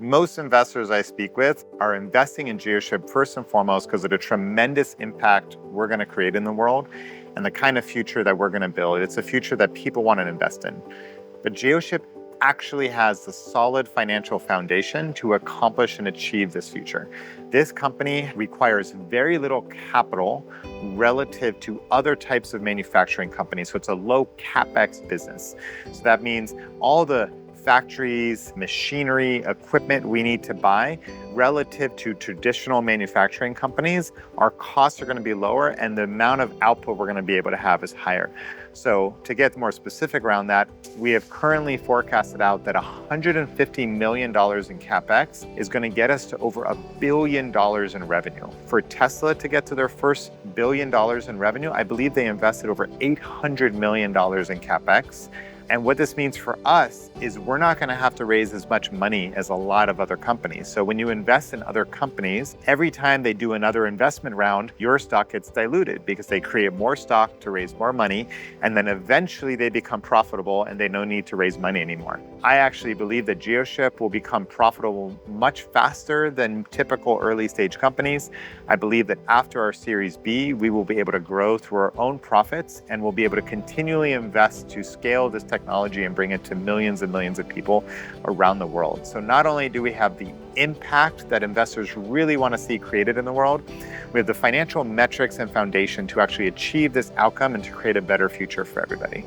Most investors I speak with are investing in Geoship first and foremost because of the tremendous impact we're going to create in the world and the kind of future that we're going to build. It's a future that people want to invest in. But Geoship actually has the solid financial foundation to accomplish and achieve this future. This company requires very little capital relative to other types of manufacturing companies. So it's a low CapEx business. So that means all the factories, machinery, equipment we need to buy relative to traditional manufacturing companies, our costs are going to be lower and the amount of output we're going to be able to have is higher. So to get more specific around that, we have currently forecasted out that $150 million in CapEx is going to get us to over $1 billion in revenue. For Tesla to get to their first $1 billion in revenue, I believe they invested over $800 million in CapEx. And what this means for us is we're not going to have to raise as much money as a lot of other companies. So when you invest in other companies, every time they do another investment round, your stock gets diluted because they create more stock to raise more money. And then eventually they become profitable and they don't need to raise money anymore. I actually believe that Geoship will become profitable much faster than typical early stage companies. I believe that after our Series B, we will be able to grow through our own profits and we'll be able to continually invest to scale this technology and bring it to millions and millions of people around the world. So not only do we have the impact that investors really want to see created in the world, we have the financial metrics and foundation to actually achieve this outcome and to create a better future for everybody.